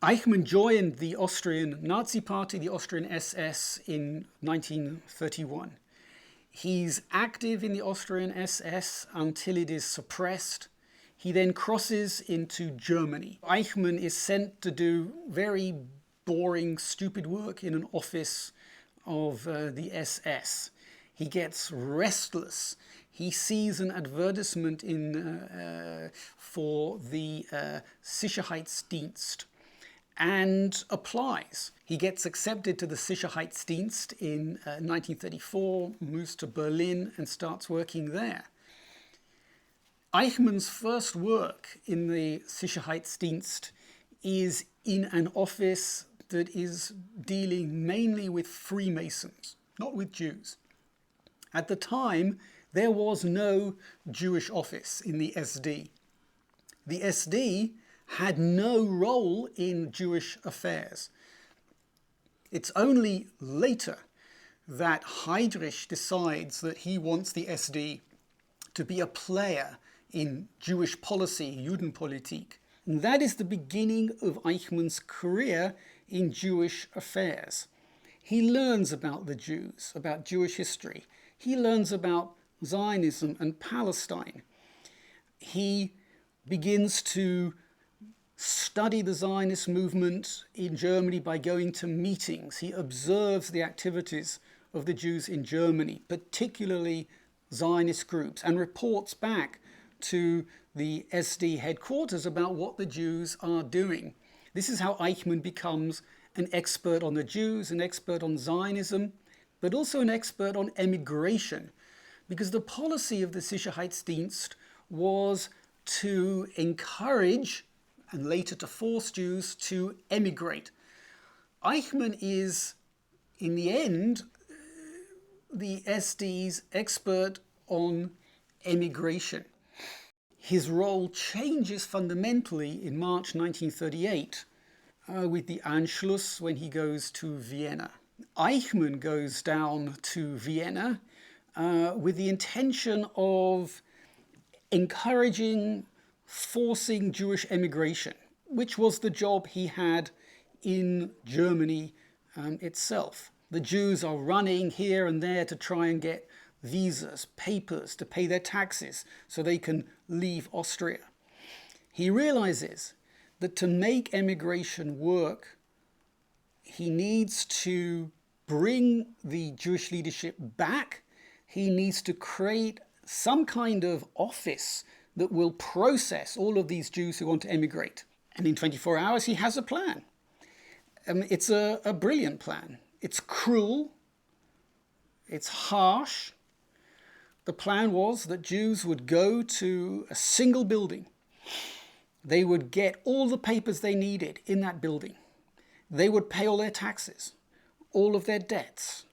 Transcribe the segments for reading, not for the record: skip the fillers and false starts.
Eichmann joined the Austrian Nazi Party, the Austrian SS, in 1931. He's active in the Austrian SS until it is suppressed. He then crosses into Germany. Eichmann is sent to do very boring, stupid work in an office of the SS. He gets restless. He sees an advertisement for the Sicherheitsdienst and applies. He gets accepted to the Sicherheitsdienst in 1934, moves to Berlin and starts working there. Eichmann's first work in the Sicherheitsdienst is in an office that is dealing mainly with Freemasons, not with Jews. At the time, there was no Jewish office in the SD. The SD had no role in Jewish affairs. It's only later that Heydrich decides that he wants the SD to be a player in Jewish policy, Judenpolitik. And that is the beginning of Eichmann's career in Jewish affairs. He learns about the Jews, about Jewish history. He learns about Zionism and Palestine. He begins to study the Zionist movement in Germany by going to meetings. He observes the activities of the Jews in Germany, particularly Zionist groups, and reports back to the SD headquarters about what the Jews are doing. This is how Eichmann becomes an expert on the Jews, an expert on Zionism, but also an expert on emigration, because the policy of the Sicherheitsdienst was to encourage and later to force Jews to emigrate. Eichmann is, in the end, the SD's expert on emigration. His role changes fundamentally in March 1938 with the Anschluss, when he goes to Vienna. Eichmann goes down to Vienna with the intention of encouraging, forcing Jewish emigration, which was the job he had in Germany itself. The Jews are running here and there to try and get visas, papers to pay their taxes so they can leave Austria. He realizes that to make emigration work, he needs to bring the Jewish leadership back. He needs to create some kind of office that will process all of these Jews who want to emigrate. And in 24 hours, he has a plan. It's a brilliant plan. It's cruel. It's harsh. The plan was that Jews would go to a single building. They would get all the papers they needed in that building. They would pay all their taxes, all of their debts.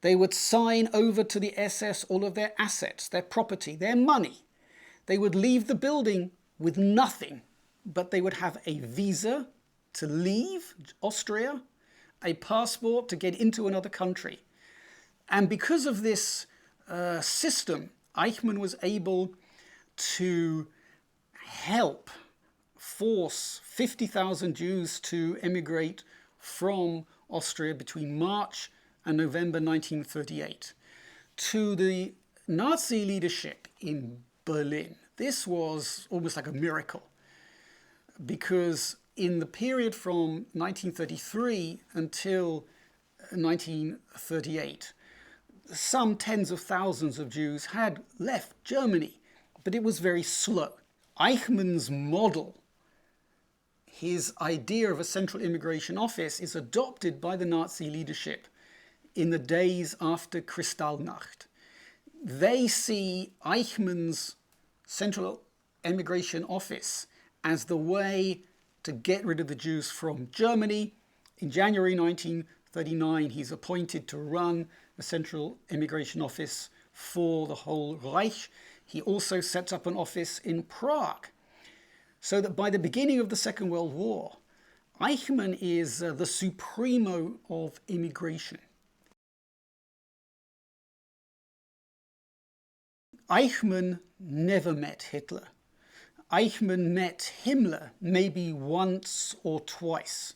They would sign over to the SS all of their assets, their property, their money. They would leave the building with nothing, but they would have a visa to leave Austria, a passport to get into another country. And because of this system, Eichmann was able to help force 50,000 Jews to emigrate from Austria between March and November 1938. To the Nazi leadership in Berlin, this was almost like a miracle, because in the period from 1933 until 1938, some tens of thousands of Jews had left Germany, but it was very slow. Eichmann's model, his idea of a central immigration office, is adopted by the Nazi leadership in the days after Kristallnacht. They see Eichmann's central immigration office as the way to get rid of the Jews from Germany. In January 1939, he's appointed to run a central immigration office for the whole Reich. He also sets up an office in Prague, so that by the beginning of the Second World War, Eichmann is the supremo of immigration. Eichmann never met Hitler. Eichmann met Himmler maybe once or twice.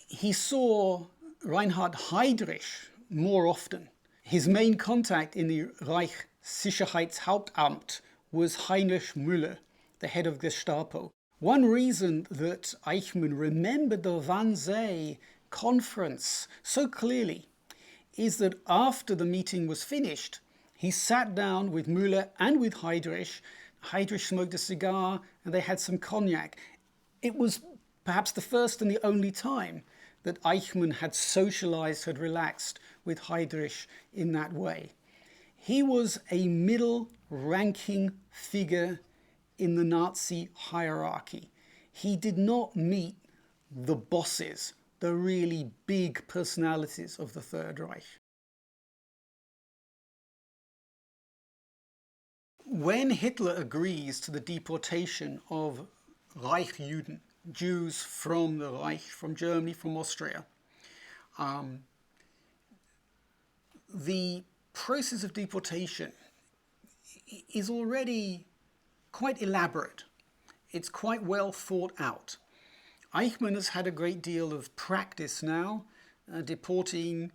He saw Reinhard Heydrich more often. His main contact in the Reich Sicherheitshauptamt was Heinrich Müller, the head of Gestapo. One reason that Eichmann remembered the Wannsee conference so clearly is that after the meeting was finished, he sat down with Müller and with Heydrich. Heydrich smoked a cigar and they had some cognac. It was perhaps the first and the only time that Eichmann had socialized, had relaxed with Heydrich in that way. He was a middle-ranking figure in the Nazi hierarchy. He did not meet the bosses, the really big personalities of the Third Reich. When Hitler agrees to the deportation of Reichsjuden, Jews from the Reich, from Germany, from Austria, the process of deportation is already quite elaborate. It's quite well thought out. Eichmann has had a great deal of practice now, deporting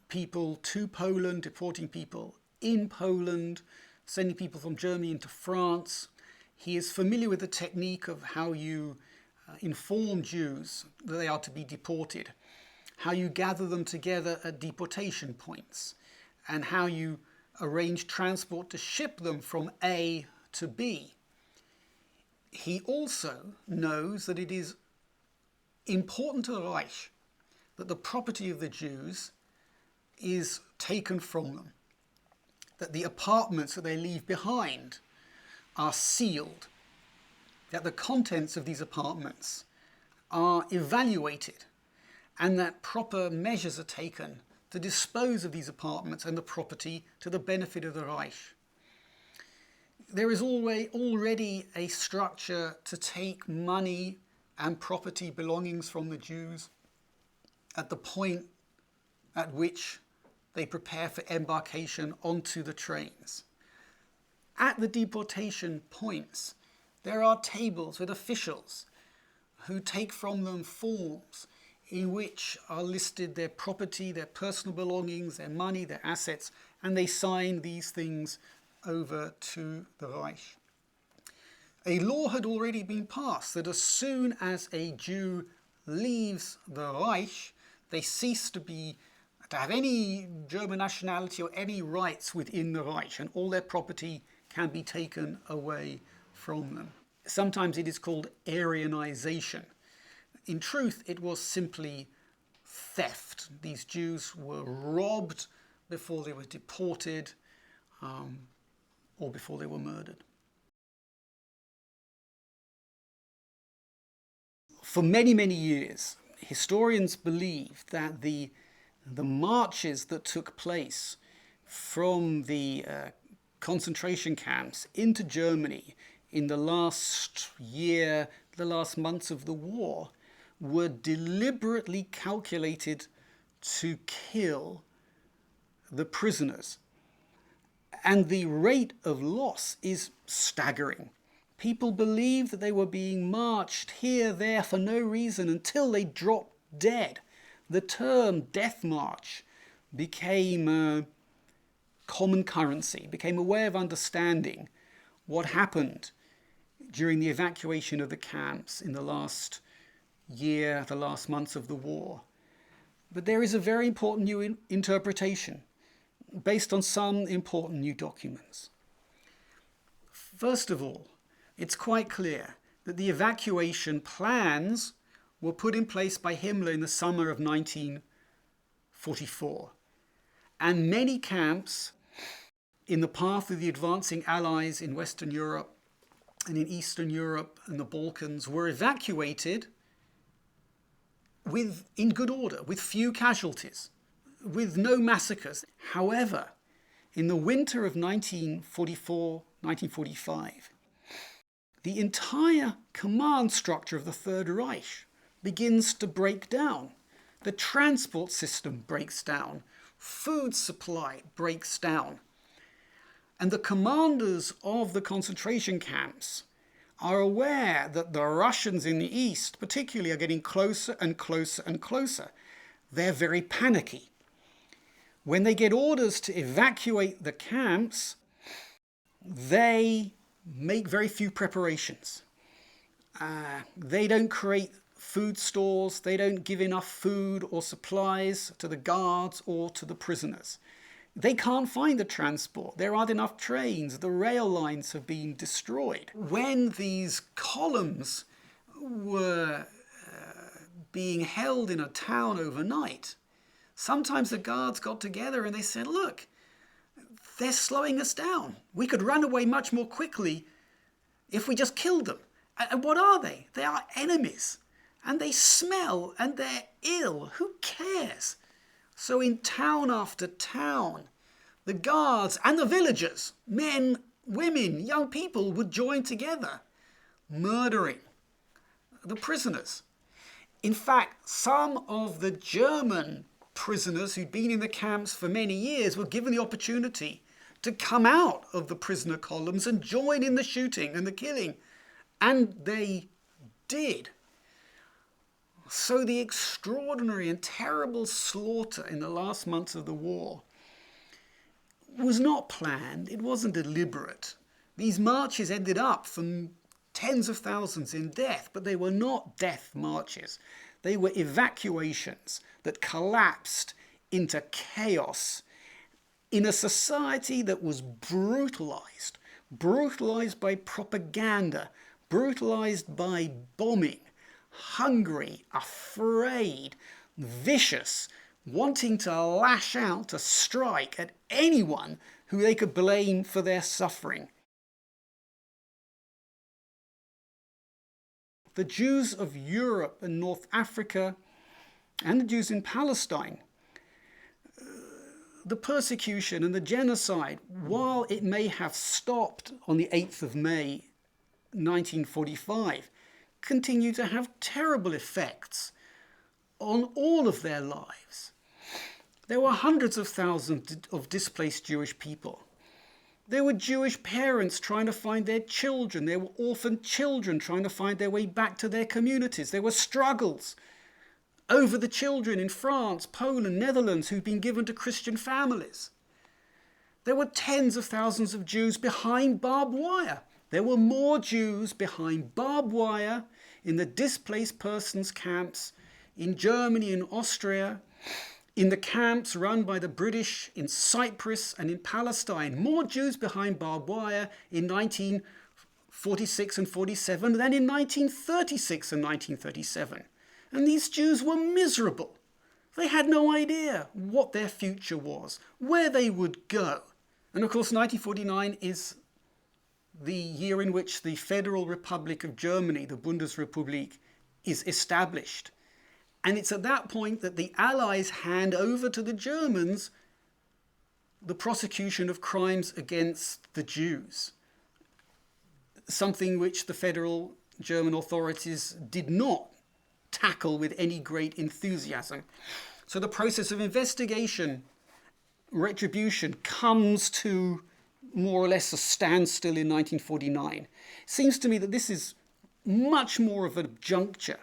people to Poland, deporting people in Poland, sending people from Germany into France. He is familiar with the technique of how you inform Jews that they are to be deported, how you gather them together at deportation points, and how you arrange transport to ship them from A to B. He also knows that it is important to the Reich that the property of the Jews is taken from them, that the apartments that they leave behind are sealed, that the contents of these apartments are evaluated, and that proper measures are taken to dispose of these apartments and the property to the benefit of the Reich. There is already a structure to take money and property belongings from the Jews at the point at which they prepare for embarkation onto the trains. At the deportation points, there are tables with officials who take from them forms in which are listed their property, their personal belongings, their money, their assets, and they sign these things over to the Reich. A law had already been passed that as soon as a Jew leaves the Reich, they cease to have any German nationality or any rights within the Reich, and all their property can be taken away from them. Sometimes it is called Aryanization. In truth, it was simply theft. These Jews were robbed before they were deported or before they were murdered. For many, many years, historians believed that the marches that took place from the concentration camps into Germany in the last year, the last months of the war, were deliberately calculated to kill the prisoners. And the rate of loss is staggering. People believed that they were being marched here, there, for no reason until they dropped dead. The term death march became common currency, became a way of understanding what happened during the evacuation of the camps in the last year, the last months of the war. But there is a very important new interpretation based on some important new documents. First of all, it's quite clear that the evacuation plans were put in place by Himmler in the summer of 1944. And many camps in the path of the advancing Allies in Western Europe and in Eastern Europe and the Balkans were evacuated in good order, with few casualties, with no massacres. However, in the winter of 1944-1945, the entire command structure of the Third Reich begins to break down. The transport system breaks down. Food supply breaks down. And the commanders of the concentration camps are aware that the Russians in the east particularly are getting closer and closer and closer. They're very panicky. When they get orders to evacuate the camps, they make very few preparations. They don't create food stores, they don't give enough food or supplies to the guards or to the prisoners. They can't find the transport. There aren't enough trains. The rail lines have been destroyed. When these columns were being held in a town overnight, sometimes the guards got together and they said, look, they're slowing us down. We could run away much more quickly if we just killed them. And what are they? They are enemies. And they smell and they're ill. Who cares? So in town after town, the guards and the villagers, men, women, young people, would join together, murdering the prisoners. In fact, some of the German prisoners who'd been in the camps for many years were given the opportunity to come out of the prisoner columns and join in the shooting and the killing. And they did. So the extraordinary and terrible slaughter in the last months of the war was not planned. It wasn't deliberate. These marches ended up from tens of thousands in death, but they were not death marches. They were evacuations that collapsed into chaos in a society that was brutalized by propaganda, brutalized by bombing, hungry, afraid, vicious, wanting to lash out, to strike at anyone who they could blame for their suffering. The Jews of Europe and North Africa and the Jews in Palestine, the persecution and the genocide, while it may have stopped on the 8th of May 1945, continue to have terrible effects on all of their lives. There were hundreds of thousands of displaced Jewish people. There were Jewish parents trying to find their children. There were orphaned children trying to find their way back to their communities. There were struggles over the children in France, Poland, Netherlands who'd been given to Christian families. There were tens of thousands of Jews behind barbed wire. There were more Jews behind barbed wire in the displaced persons camps in Germany and Austria, in the camps run by the British in Cyprus and in Palestine. More Jews behind barbed wire in 1946 and 47 than in 1936 and 1937. And these Jews were miserable. They had no idea what their future was, where they would go. And of course, 1949 is the year in which the Federal Republic of Germany, the Bundesrepublik, is established. And it's at that point that the Allies hand over to the Germans the prosecution of crimes against the Jews, something which the federal German authorities did not tackle with any great enthusiasm. So the process of investigation, retribution, comes to more or less a standstill in 1949. It seems to me that this is much more of a juncture,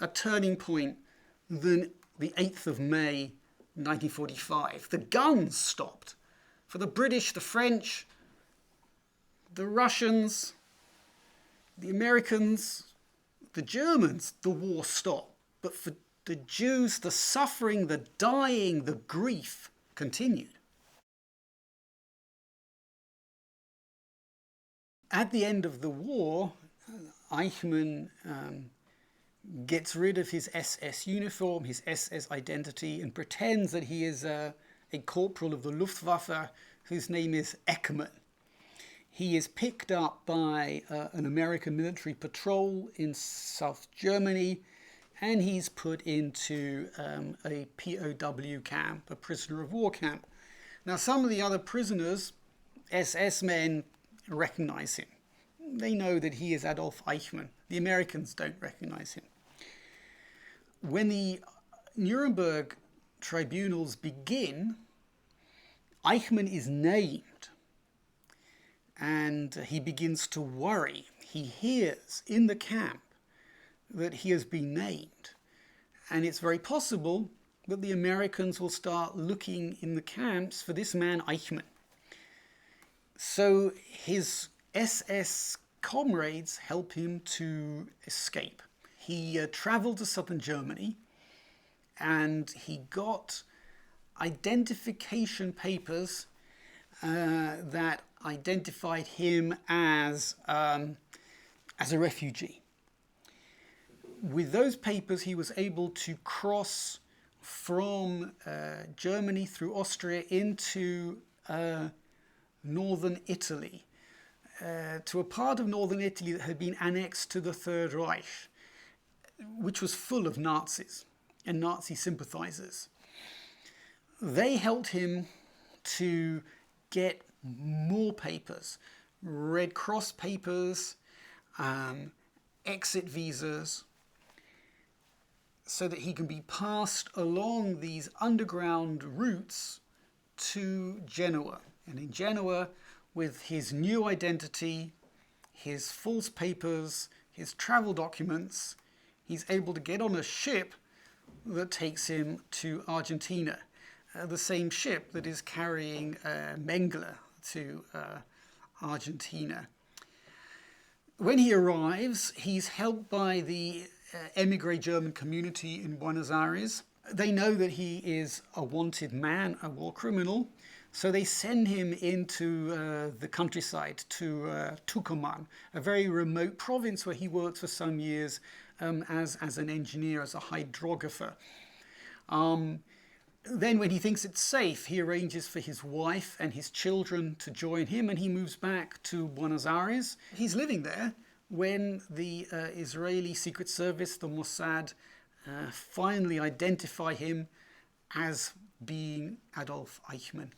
a turning point, than the 8th of May 1945. The guns stopped. For the British, the French, the Russians, the Americans, the Germans, the war stopped. But for the Jews, the suffering, the dying, the grief continued. At the end of the war, Eichmann gets rid of his SS uniform, his SS identity, and pretends that he is a corporal of the Luftwaffe whose name is Ekman. He is picked up by an American military patrol in South Germany, and he's put into a POW camp, a prisoner of war camp. Now, some of the other prisoners, SS men, recognize him. They know that he is Adolf Eichmann. The Americans don't recognize him. When the Nuremberg tribunals begin, Eichmann is named. and he begins to worry. He hears in the camp that he has been named, and it's very possible that the Americans will start looking in the camps for this man Eichmann. So his SS comrades help him to escape. He traveled to southern Germany, and he got identification papers that identified him as a refugee. With those papers, he was able to cross from Germany through Austria into northern Italy, to a part of northern Italy that had been annexed to the Third Reich, which was full of Nazis and Nazi sympathizers. They helped him to get more papers, Red Cross papers, exit visas, so that he can be passed along these underground routes to Genoa. And in Genoa, with his new identity, his false papers, his travel documents, he's able to get on a ship that takes him to Argentina, the same ship that is carrying Mengele to Argentina. When he arrives, he's helped by the emigre German community in Buenos Aires. They know that he is a wanted man, a war criminal, so they send him into the countryside to Tucumán, a very remote province where he works for some years as an engineer, as a hydrographer. Then when he thinks it's safe, he arranges for his wife and his children to join him, and he moves back to Buenos Aires. He's living there when the Israeli Secret Service, the Mossad, finally identify him as being Adolf Eichmann.